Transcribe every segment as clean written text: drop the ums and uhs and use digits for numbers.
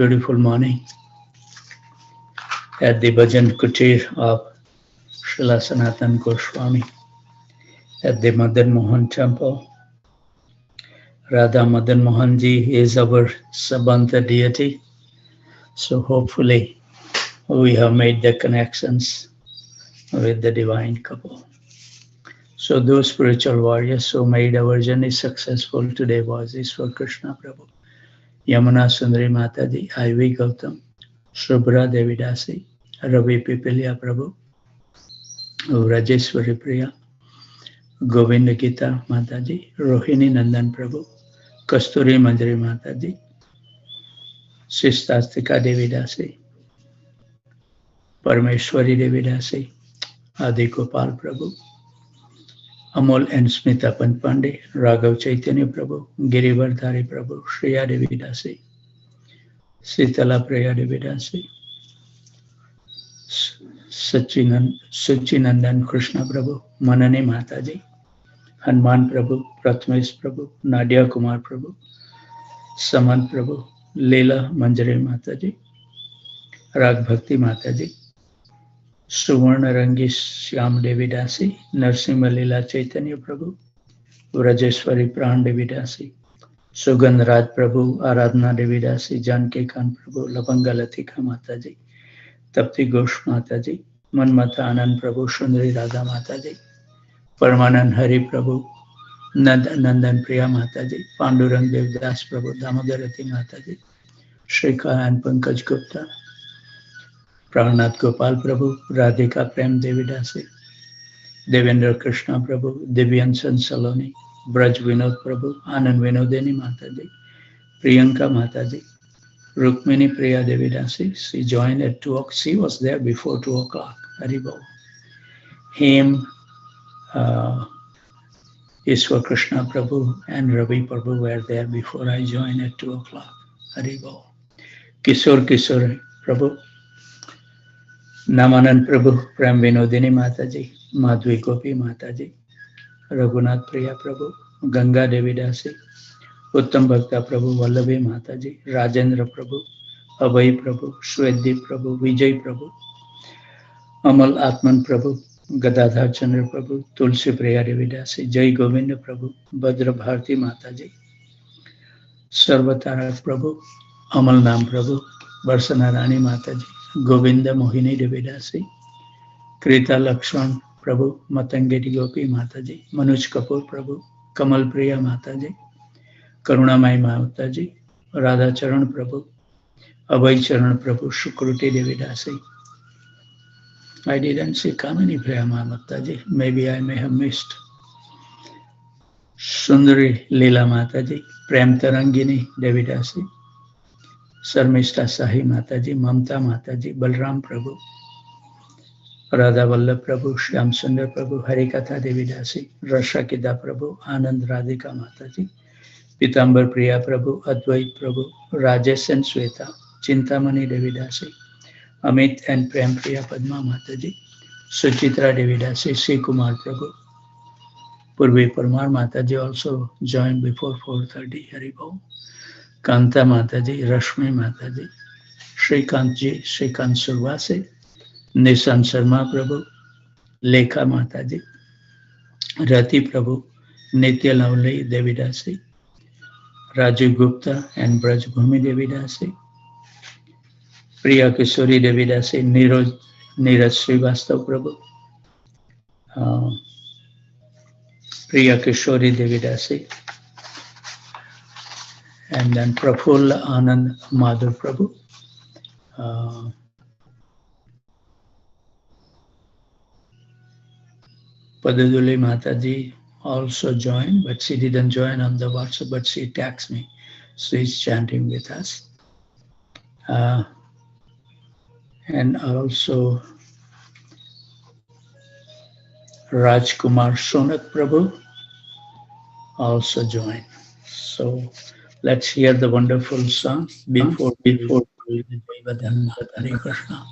beautiful morning at the Bhajan Kutir of Srila Sanatan Goswami at the Madan Mohan Temple. Radha Madan Mohanji is our Sabanta deity. So hopefully we have made the connections with the divine couple. So those spiritual warriors who made our journey successful today was Ishwar Krishna Prabhu, Yamuna Sundari Mataji, I.V. Gautam, Shubhra Devi Dasi, Ravi Pipilya Prabhu, Rajeshwari Priya, Govinda Gita Mataji, Rohini Nandan Prabhu, Kasturi Manjari Mataji, Sistastika Devi Dasi, Parameshwari Devi Dasi, Adi Gopal Prabhu, Amol and Smita Pandey, Raghav Chaitanya Prabhu, Girivardhari Prabhu, Shriya Devi Dasi, Sitala Priya Devi Dasi, Suchinandan Krishna Prabhu, Manani Mataji, Hanuman Prabhu, Prathamesh Prabhu, Nadia Kumar Prabhu, Saman Prabhu, Leela Manjari Mataji, Rag Bhakti Mataji, Suvarna Rangi Shyam Devi Dasi, Narsimha Leela Chaitanya Prabhu, Vrajeshwari Pran Devi Dasi, Sugandh Raj Prabhu, Aradhana Devi Dasi, Janki Khan Prabhu, Lavanga Latika Mataji, Tapti Ghosh Mataji, Manmata Anand Prabhu, Sundari Radha Mataji, Parmanand Hari Prabhu, Nandan Priya Mataji, Pandurang Devdas Prabhu, Damodarati Mataji, Shrika and Pankaj Gupta, Pranath Gopal Prabhu, Radhika Prem Devi Dasi, Devendra Krishna Prabhu, Divyansan Saloni, Braj Vinod Prabhu, Anand Vinodini Mataji, Priyanka Mataji, Rukmini Priya Devi Dasi. She joined at 2 o'clock. She was there before 2 o'clock. Haribol. Him, Ishwar Krishna Prabhu and Ravi Prabhu were there before I joined at 2 o'clock. Haribol. Kishore Prabhu, Namanand Prabhu, Prem Vinodini Mataji, Madhvi Gopi Mataji, Raghunath Priya Prabhu, Ganga Devi Dasi, Uttam Bhakta Prabhu, Vallabhi Mataji, Rajendra Prabhu, Abhay Prabhu, Shweddeep Prabhu, Vijay Prabhu, Amal Atman Prabhu, Gadadhar Chandra Prabhu, Tulsi Priya Devi Dasi, Jai Govinda Prabhu, Bhadra Bharti Mataji, Sarvatara Prabhu, Amal Nam Prabhu, Varsana Rani Mataji, Govinda Mohini Devi Dasi, Krita Lakshman Prabhu, Matangeti Gopi Mataji, Manoj Kapoor Prabhu, Kamal Priya Mataji, Karunamai Mataji, Radha Charan Prabhu, Abhay Charan Prabhu, Shukruti Devi Dasi. I didn't see Kamini Priya Mataji. Maybe I may have missed. Sundari Leela Mataji, Prem Tarangini Devi Dasi, Sarmishta Sahi Mataji, Mamta Mataji, Balram Prabhu, Radha Vallabh Prabhu, Shyam Sundar Prabhu, Harikatha Devi Dasi, Rashakida Prabhu, Anand Radhika Mataji, Pitambar Priya Prabhu, Advait Prabhu, Rajesh and Sweta, Chintamani Devi Dasi, Amit and Prem Priya Padma Mataji, Suchitra Devi Dasi, C. Kumar Prabhu, Purvi Parmar Mataji also joined before 4:30, Haribol, Kanta Mataji, Rashmi Mataji, Shrikant Survasi, Nissan Sharma Prabhu, Lekha Mataji, Rati Prabhu, Nitya Lavli Devi Dasi, Raju Gupta and Braj Bhumi Devi Dasi, Priya Kishori Devi Dasi, Neeraj Srivastav Prabhu, Priya Kishori Devi Dasi, and then Prafulla Anand Madhav Prabhu, Padaduli Mataji also joined, but she didn't join on the WhatsApp, but she texted me. She's chanting with us. And also Rajkumar Sonak Prabhu also joined. So let's hear the wonderful song before Jaiva Dharma. Hare Krishna.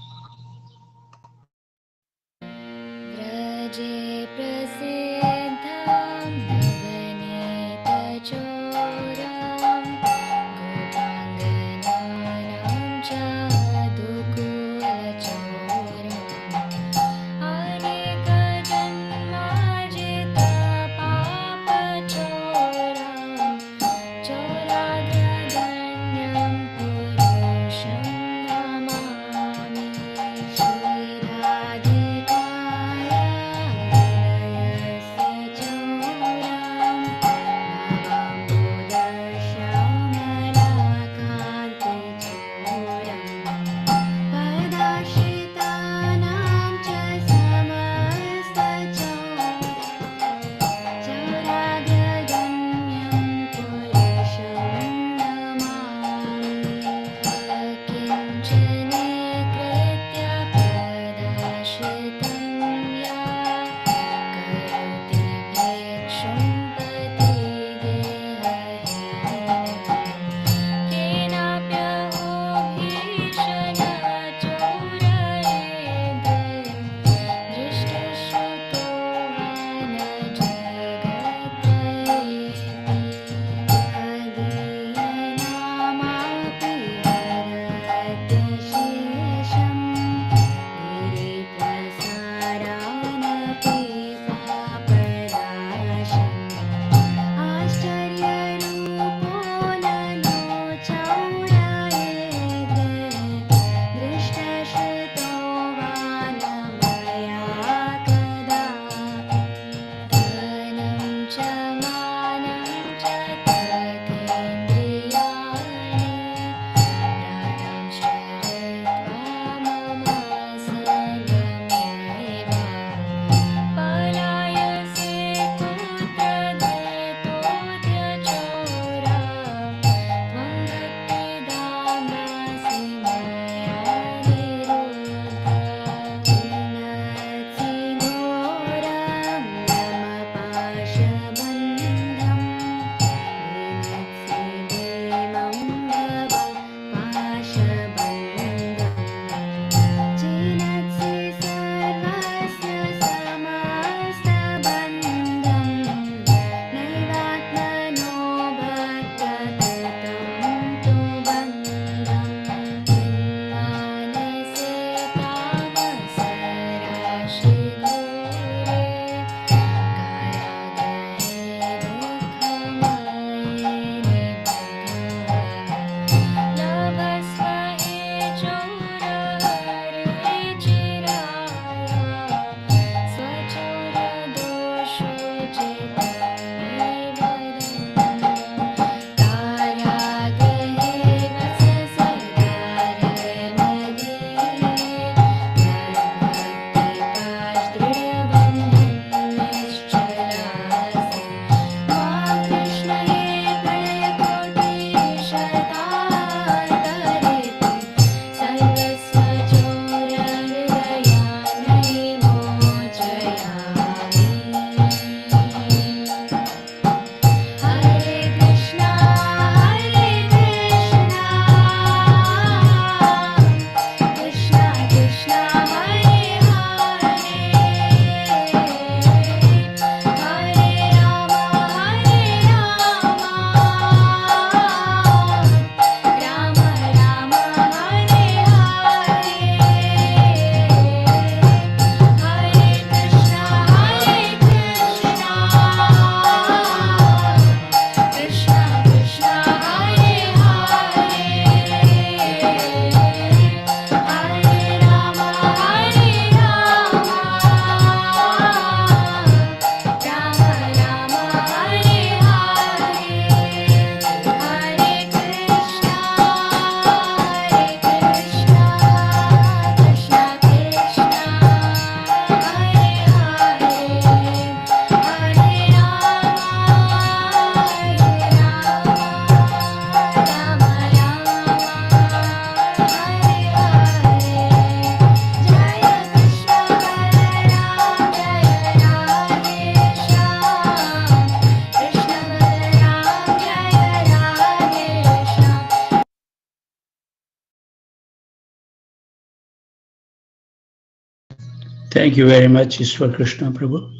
Thank you very much, Ishwar Krishna Prabhu,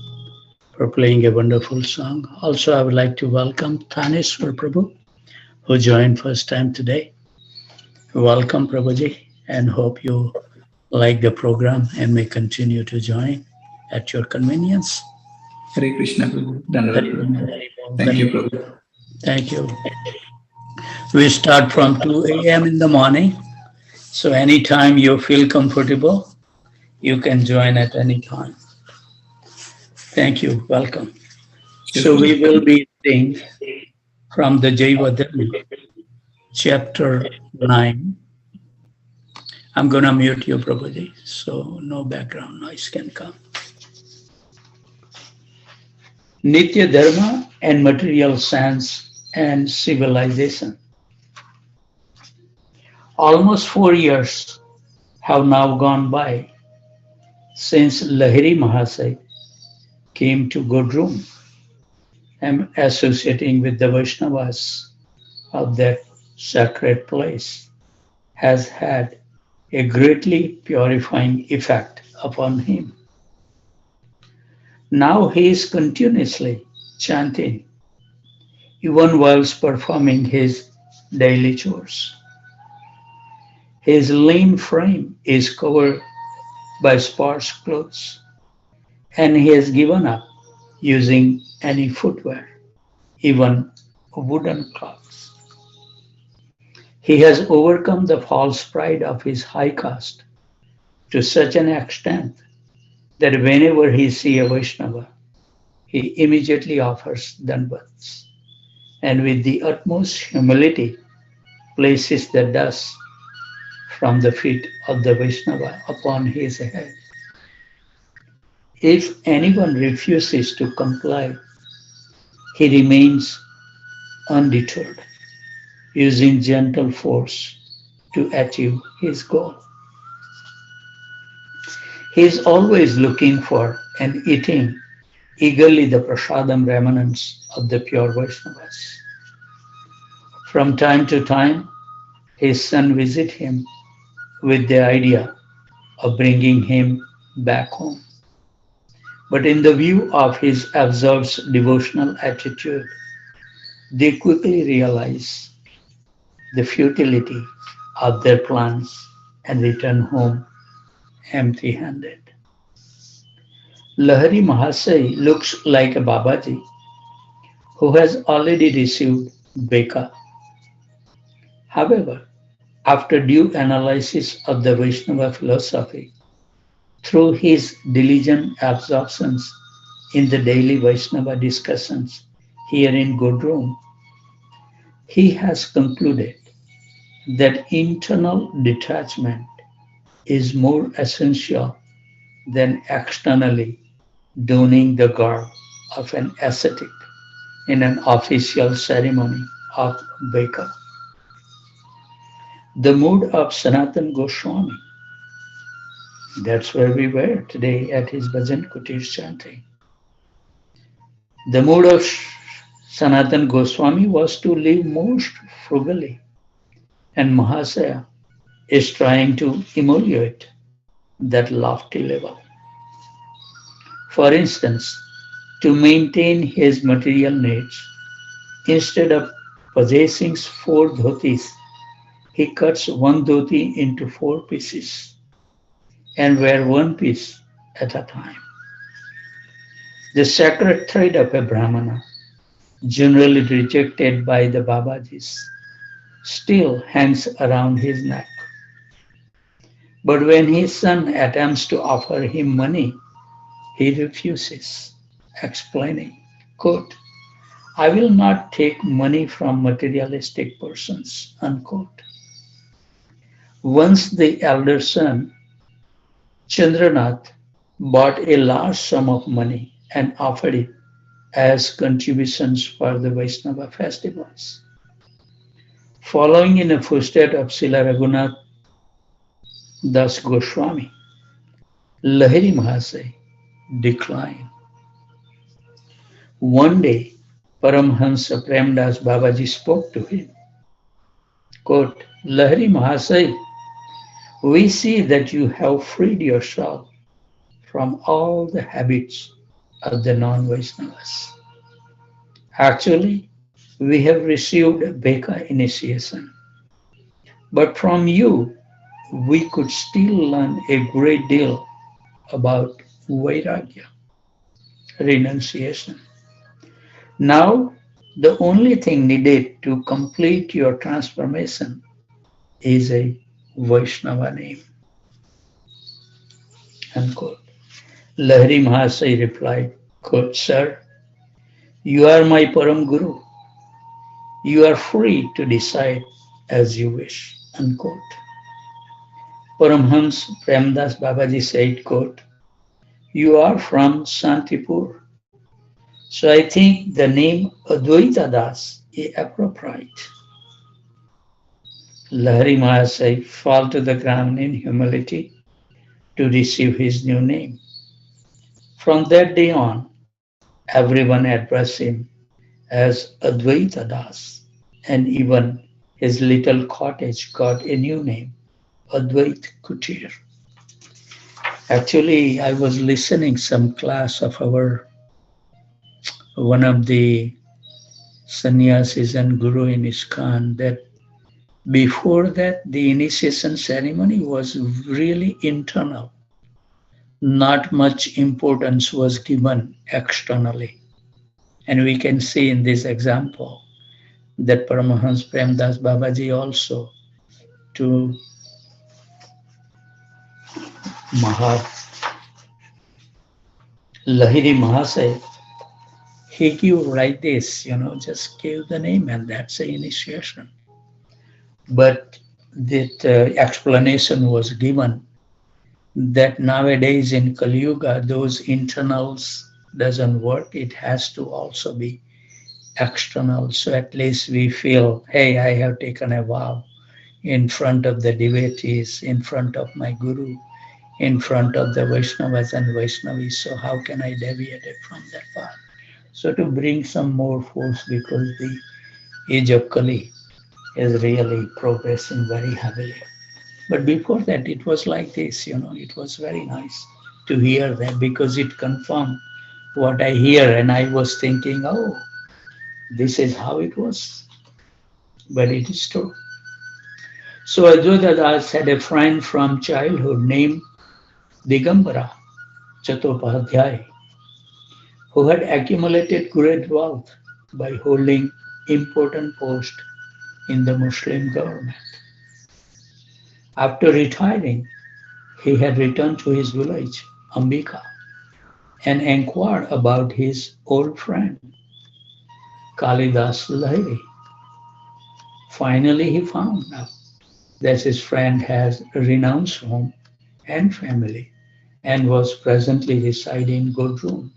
for playing a wonderful song. Also, I would like to welcome Thaneshwar Prabhu, who joined first time today. Welcome, Prabhuji, and hope you like the program and may continue to join at your convenience. Hare Krishna Prabhu. Dandavat Hari Bol, Prabhu. Hari Bol, Thank you, Hari Prabhu. Bol. Thank you. We start from 2 a.m. in the morning, so anytime you feel comfortable, you can join at any time. Thank you. Welcome. Sure, So we Prabhu. will be reading from the Jaiva Dharma, chapter 9. I'm going to mute you, Prabhuji, so no background noise can come. Nitya Dharma and material science and civilization. Almost 4 years have now gone by since Lahiri Mahasaya came to Godrum. I'm associating with the Vaishnavas of that sacred place has had a greatly purifying effect upon him. Now he is continuously chanting, even whilst performing his daily chores. His lean frame is covered by sparse clothes, and he has given up using any footwear, even wooden clogs. He has overcome the false pride of his high caste to such an extent that whenever he sees a Vaishnava, he immediately offers dandavats and with the utmost humility places the dust from the feet of the Vaishnava upon his head. If anyone refuses to comply, he remains undeterred, using gentle force to achieve his goal. He is always looking for and eating eagerly the prasadam remnants of the pure Vaishnavas. From time to time, his son visits him with the idea of bringing him back home. But in the view of his absorbed devotional attitude, they quickly realize the futility of their plans and return home empty handed. Lahari Mahasai looks like a Babaji who has already received Beka. However, after due analysis of the Vaishnava philosophy, through his diligent absorptions in the daily Vaishnava discussions here in Godrum, he has concluded that internal detachment is more essential than externally donning the garb of an ascetic in an official ceremony of Beka. The mood of Sanatan Goswami, that's where we were today at his Bhajan Kutir chanting. The mood of Sanatan Goswami was to live most frugally, and Mahasaya is trying to emulate that lofty level. For instance, to maintain his material needs, instead of possessing 4 dhotis, he cuts one dhoti into 4 pieces and wear one piece at a time. The sacred thread of a Brahmana, generally rejected by the Babajis, still hangs around his neck. But when his son attempts to offer him money, he refuses, explaining, quote, I will not take money from materialistic persons, unquote. Once the elder son, Chandranath, bought a large sum of money and offered it as contributions for the Vaishnava festivals. Following in the footsteps of Srila Raghunath Das Goswami, Lahiri Mahasaya declined. One day, Paramhansa Premdas Babaji spoke to him. Quote, Lahiri Mahasaya, we see that you have freed yourself from all the habits of the non-Vaishnavas. Actually, we have received a Beka initiation, but from you, we could still learn a great deal about Vairagya, renunciation. Now, the only thing needed to complete your transformation is a Vaishnava name. Unquote. Lahiri Mahasaya replied, quote, Sir, you are my Param Guru. You are free to decide as you wish. Unquote. Paramhans Premdas Babaji said, quote, you are from Santipur. So I think the name Advaita Das is appropriate. Lahiri Mahasaya fell to the ground in humility to receive his new name. From that day on, everyone addressed him as Advaita Das, and even his little cottage got a new name, Advait Kutir. Actually, I was listening some class of one of the sannyasis and guru in ISKCON that before that the initiation ceremony was really internal. Not much importance was given externally. And we can see in this example that Paramahans Premdas Babaji also to Lahiri Mahasaya, he gave like this, just give the name and that's the initiation. But that explanation was given that nowadays in Kali Yuga, those internals doesn't work. It has to also be external. So at least we feel, hey, I have taken a vow in front of the devotees, in front of my guru, in front of the Vaishnavas and Vaishnavis. So how can I deviate it from that path? So to bring some more force, because the age of Kali is really progressing very heavily. But before that, it was like this, it was very nice to hear that because it confirmed what I hear. And I was thinking, oh, this is how it was. But it is true. So Advaita Das had a friend from childhood named Digambara Chattopadhyay, who had accumulated great wealth by holding important posts in the Muslim government. After retiring, he had returned to his village, Ambika, and inquired about his old friend, Kalidas Lahiri. Finally, he found out that his friend has renounced home and family and was presently residing in Godrum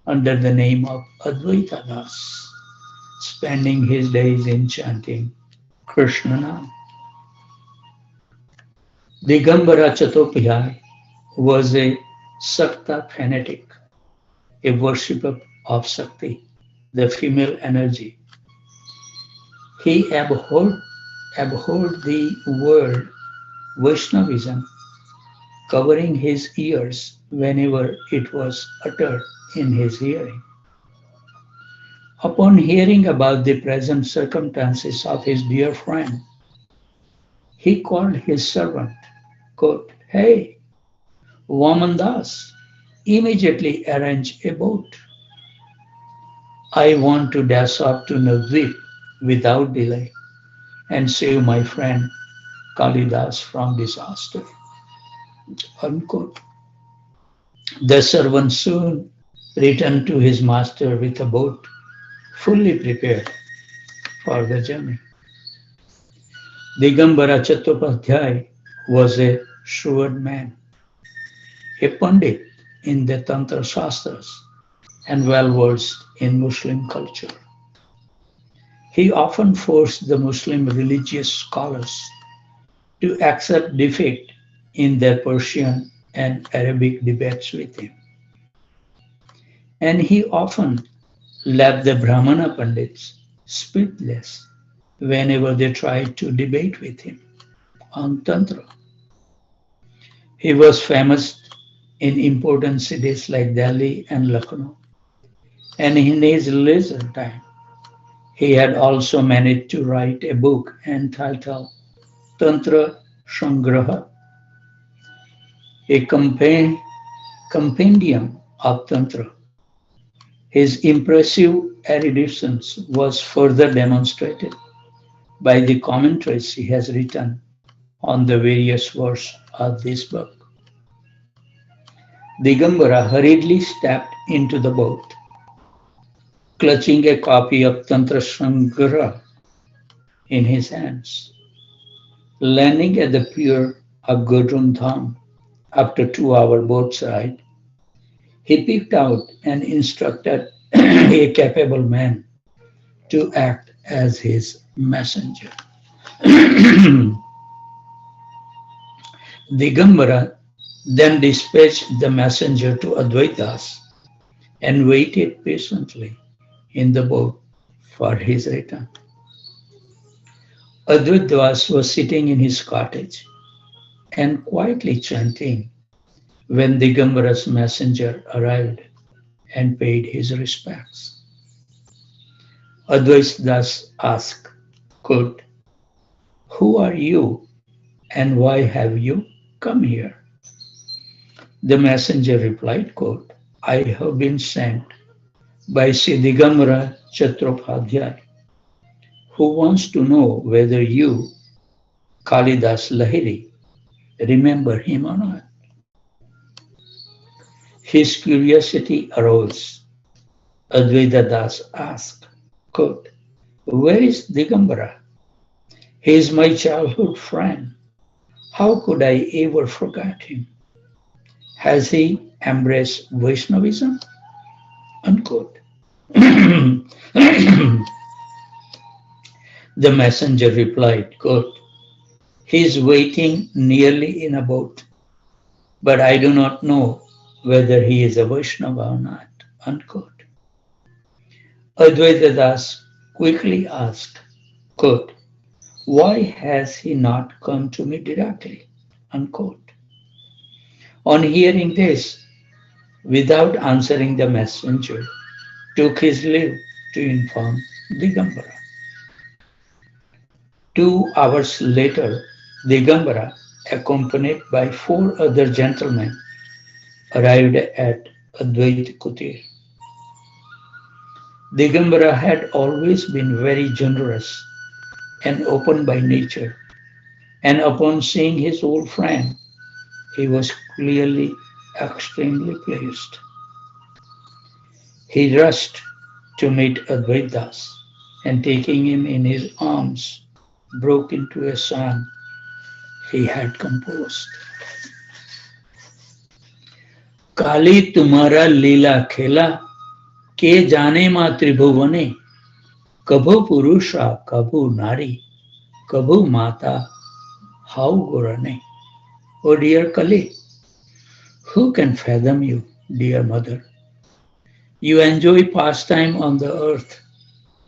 under the name of Advaita Das, spending his days in chanting Krishna Nam. Digambara Chattopadhyay was a Sakta fanatic, a worshipper of Sakti, the female energy. He abhorred the word Vaishnavism, covering his ears whenever it was uttered in his hearing. Upon hearing about the present circumstances of his dear friend, he called his servant, quote, Hey, Vamandas, immediately arrange a boat. I want to dash off to Navadvip without delay and save my friend Kalidas from disaster. Unquote. The servant soon returned to his master with a boat fully prepared for the journey. Digambara Chattopadhyay was a shrewd man, a pandit in the Tantra Shastras and well versed in Muslim culture. He often forced the Muslim religious scholars to accept defeat in their Persian and Arabic debates with him. And he often left the Brahmana Pandits speechless whenever they tried to debate with him on Tantra. He was famous in important cities like Delhi and Lucknow. And in his leisure time, he had also managed to write a book entitled Tantra Sangraha, a compendium of Tantra. His impressive erudition was further demonstrated by the commentaries he has written on the various verses of this book. Digambara hurriedly stepped into the boat, clutching a copy of Tantra Sangraha in his hands. Landing at the pier of Godrun after 2 hour boat ride, he picked out and instructed a capable man to act as his messenger. Digambara then dispatched the messenger to Advaitas and waited patiently in the boat for his return. Advaitas was sitting in his cottage and quietly chanting when Digambara's messenger arrived and paid his respects. Advaitas asked, quote, "Who are you and why have you come here?" The messenger replied, quote, "I have been sent by Sri Digambara Chatropadhyay, who wants to know whether you, Kalidas Lahiri, remember him or not." His curiosity arose. Advaita Das asked, quote, "Where is Digambara? He is my childhood friend. How could I ever forget him? Has he embraced Vaishnavism?" Unquote. The messenger replied, quote, "He is waiting nearly in a boat, but I do not know whether he is a Vaishnava or not." Unquote. Advaita Das quickly asked, quote, "Why has he not come to me directly?" Unquote. On hearing this, without answering, the messenger took his leave to inform Digambara. 2 hours later, Digambara, accompanied by 4 other gentlemen, arrived at Advaita Kutir. Digambara had always been very generous and open by nature, and upon seeing his old friend, he was clearly extremely pleased. He rushed to meet Advaitas and taking him in his arms, broke into a song he had composed. काली तुम्हारा लीला खेला के जाने मा त्रिभुवने कभो पुरुषा कभो नारी कभो mata how gorane. O dear Kali, who can fathom you, dear mother? You enjoy pastime on the earth,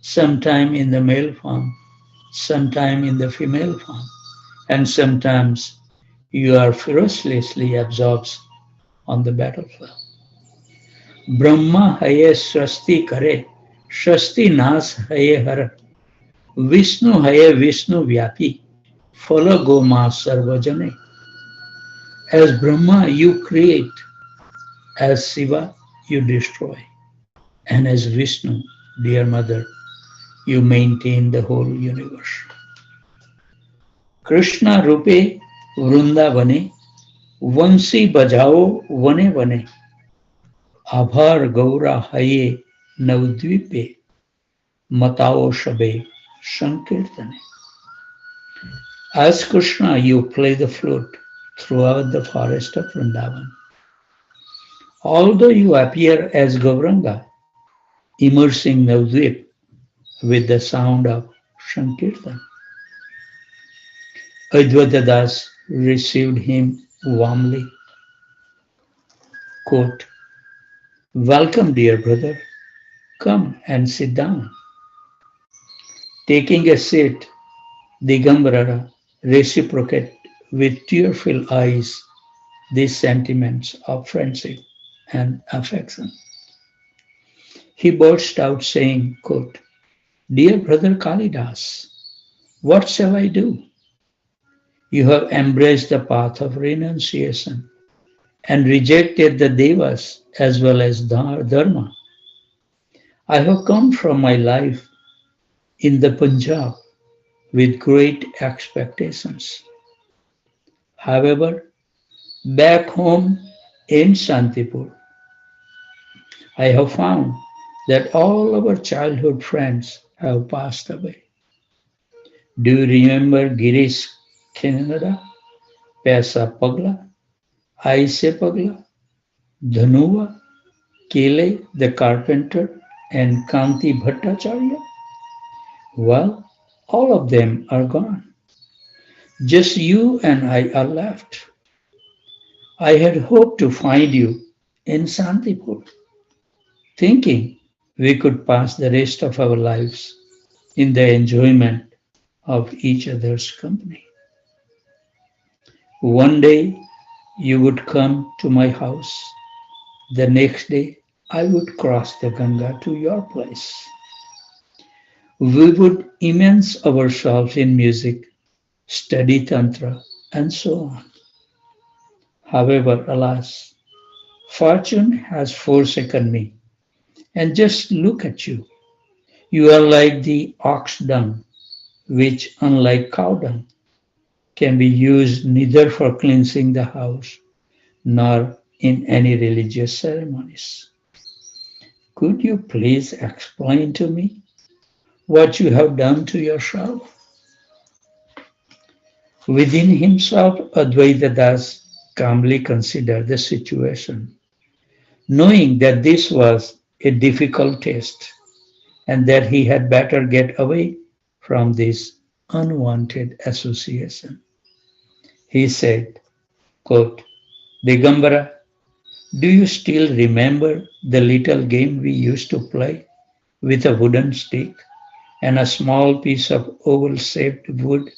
sometime in the male form, sometime in the female form, and sometimes you are ferociously absorbed on the battlefield. Brahma haye srasti kare, srasti nas haye har, Vishnu haye Vishnu vyapi, phala go ma sarvajane. As Brahma you create, as Shiva you destroy, and as Vishnu, dear mother, you maintain the whole universe. Krishna rupe vrundavane, vansi bajao vane vane, abhar gaura haye navdvipe, matao shabe sankirtane. As Krishna, you play the flute throughout the forest of Vrindavan. Although you appear as Gauranga, immersing Navdvip with the sound of Sankirtan. Advaita Das received him warmly. Quote, "Welcome, dear brother. Come and sit down." Taking a seat, Digambara reciprocated with tearful eyes these sentiments of friendship and affection. He burst out saying, quote, "Dear brother Kalidas, what shall I do? You have embraced the path of renunciation and rejected the devas as well as dharma. I have come from my life in the Punjab with great expectations. However, back home in Shantipur, I have found that all our childhood friends have passed away. Do you remember Girish Canada, Pesa Pagla, Aise Pagla, Dhanuva, Kele the carpenter, and Kanti Bhattacharya? Well, all of them are gone. Just you and I are left. I had hoped to find you in Santipur, thinking we could pass the rest of our lives in the enjoyment of each other's company. One day you would come to my house. The next day I would cross the Ganga to your place. We would immerse ourselves in music, study Tantra, and so on. However, alas, fortune has forsaken me. And just look at you. You are like the ox dung, which, unlike cow dung, can be used neither for cleansing the house nor in any religious ceremonies. Could you please explain to me what you have done to yourself? Within himself, Advaita Das calmly considered the situation, knowing that this was a difficult test and that he had better get away from this unwanted association. He said, quote, "Digambara, do you still remember the little game we used to play with a wooden stick and a small piece of oval-shaped wood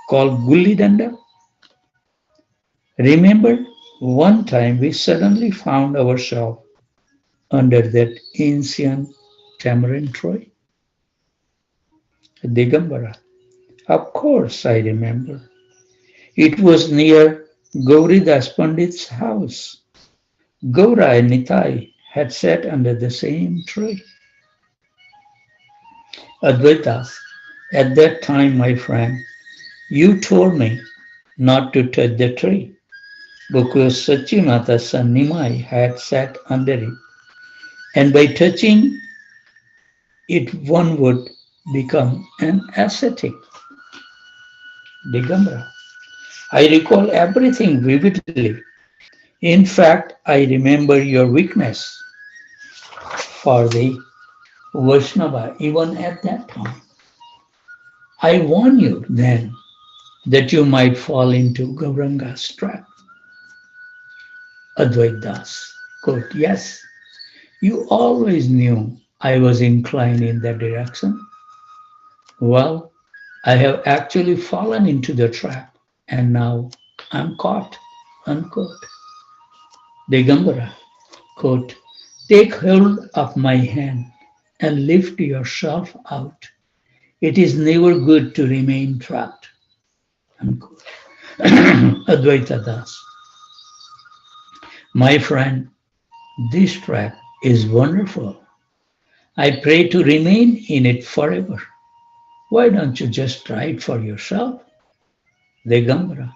called gulli danda? Remember one time we suddenly found ourselves under that ancient tamarind tree?" Digambara, of course I remember. It was near Gauridas Pandit's house. Gaura and Nitai had sat under the same tree. Advaitas, at that time, my friend, you told me not to touch the tree because Sachimata's son Nimai had sat under it, and by touching it, one would become an ascetic. Digambara, I recall everything vividly. In fact, I remember your weakness for the Vaishnava even at that time. I warned you then that you might fall into Gauranga's trap. Advait Das, quote, yes, you always knew I was inclined in that direction. Well, I have actually fallen into the trap and now I'm caught, unquote. Digambara, quote, take hold of my hand and lift yourself out. It is never good to remain trapped, unquote. Advaita Das, my friend, this trap is wonderful. I pray to remain in it forever. Why don't you just try it for yourself? Digambara,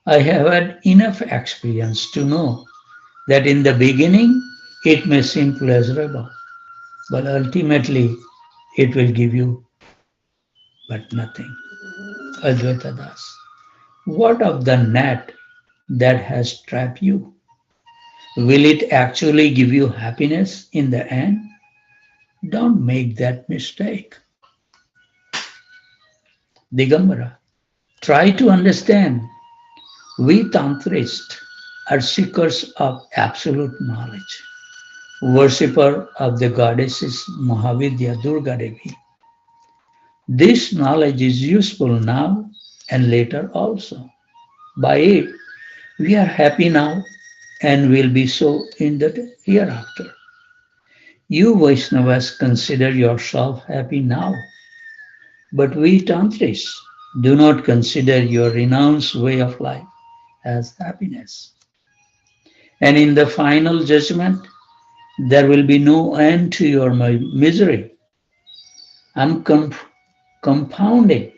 I have had enough experience to know that in the beginning it may seem pleasurable, but ultimately it will give you but nothing. Advaita Das, what of the net that has trapped you? Will it actually give you happiness in the end? Don't make that mistake. Digambara, try to understand. We Tantrists are seekers of absolute knowledge, worshipper of the goddesses Mahavidya Durga Devi. This knowledge is useful now and later also. By it, We are happy now and will be so in the hereafter. You Vaishnavas consider yourself happy now, but we Tantris do not consider your renounced way of life as happiness. And in the final judgment, there will be no end to your misery. I'm compounding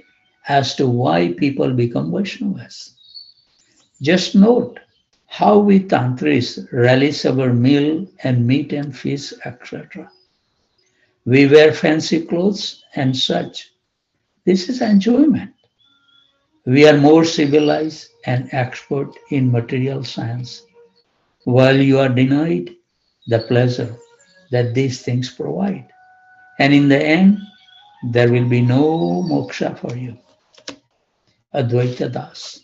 as to why people become Vaishnavas. Just note how we Tantris relish our meal and meat and fish, etc. We wear fancy clothes and such. This is enjoyment. We are more civilized and expert in material science, while you are denied the pleasure that these things provide. And in the end, there will be no moksha for you. Advaita Das.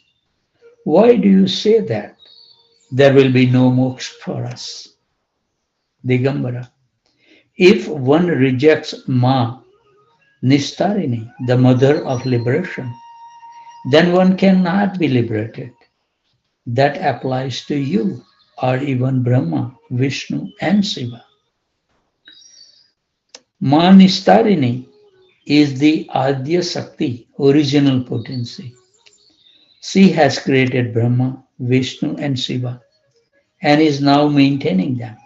Why do you say that? There will be no moksha for us. Digambara. If one rejects Ma Nistarini, the mother of liberation, then one cannot be liberated. That applies to you, or even Brahma, Vishnu, and Shiva. Ma Nistarini is the Adya Sakti, original potency. She has created Brahma, Vishnu, and Shiva, and is now maintaining them.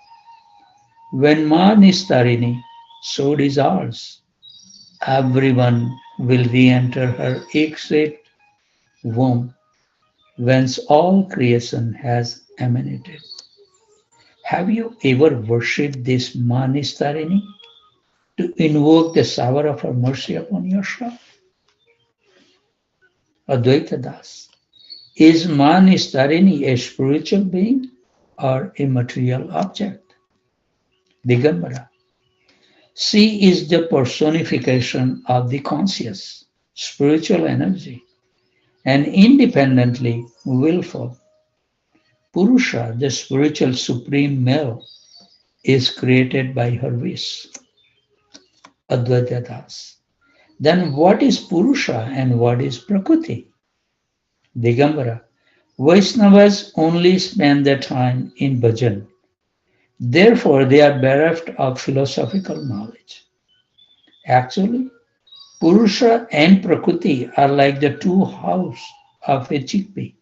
When Ma Nistarini, so dissolves, everyone will re-enter her exit womb, whence all creation has emanated. Have you ever worshipped this Ma Nistarini to invoke the shower of her mercy upon yourself? Advaita Das. Is Ma Nistarini a spiritual being or a material object? Digambara. She is the personification of the conscious, spiritual energy, and independently willful. Purusha, the spiritual supreme male, is created by her wish. Advaita Das. Then what is Purusha and what is Prakriti? Digambara. Vaishnavas only spend their time in bhajan. Therefore, they are bereft of philosophical knowledge. Actually, Purusha and Prakriti are like the two halves of a chickpea.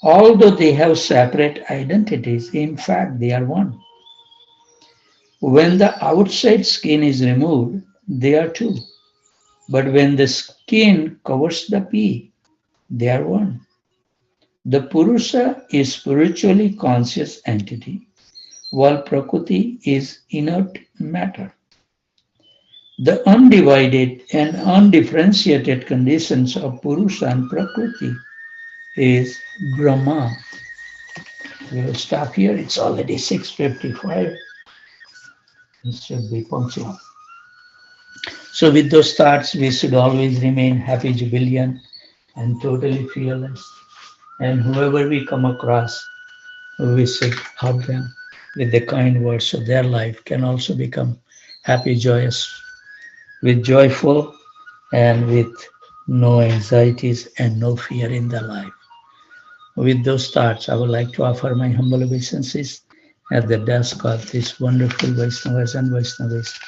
Although they have separate identities, in fact, they are one. When the outside skin is removed, they are two. But when the skin covers the pea, they are one. The Purusha is spiritually conscious entity, while Prakriti is inert matter. The undivided and undifferentiated conditions of Purusha and Prakriti is Brahma. We will stop here. It's already 6:55. It should be punctual. So with those thoughts, we should always remain happy, jubilant, and totally fearless. And whoever we come across, we should help them with the kind words so their life can also become happy, joyous, with joyful and with no anxieties and no fear in their life. With those thoughts, I would like to offer my humble obeisances at the desk of these wonderful Vaishnavas and Vaishnavis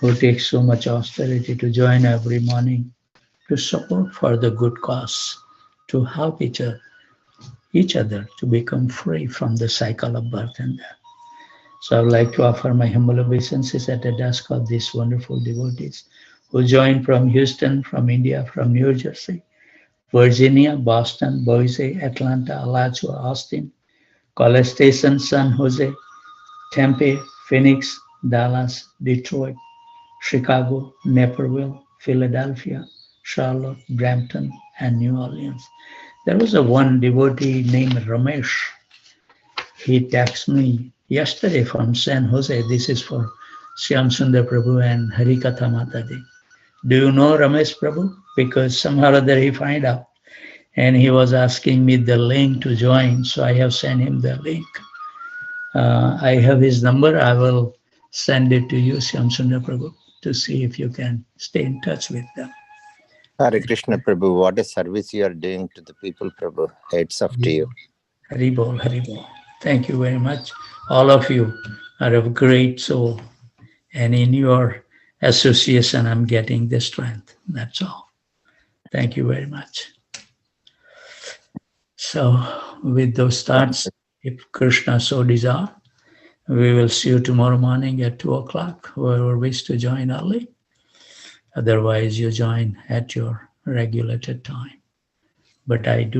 who take so much austerity to join every morning to support for the good cause, to help each other to become free from the cycle of birth and death. So I would like to offer my humble obeisances at the desk of these wonderful devotees who joined from Houston, from India, from New Jersey, Virginia, Boston, Boise, Atlanta, Alachua, Austin, College Station, San Jose, Tempe, Phoenix, Dallas, Detroit, Chicago, Naperville, Philadelphia, Charlotte, Brampton, and New Orleans. There was a one devotee named Ramesh. He texted me yesterday from San Jose. This is for Shyam Sundar Prabhu and Harikatha Mataji. Do you know Ramesh Prabhu? Because somehow or other he find out. And he was asking me the link to join. So I have sent him the link. I have his number. I will send it to you, Shyam Sundar Prabhu, to see if you can stay in touch with them. Hare Krishna Prabhu, what a service you are doing to the people, Prabhu. It's up to you. Haribol, Haribol. Thank you very much. All of you are of great soul. And in your association, I'm getting the strength. That's all. Thank you very much. So, with those thoughts, if Krishna so desire, we will see you tomorrow morning at 2 o'clock, whoever wishes to join early. Otherwise, you join at your regulated time. But I do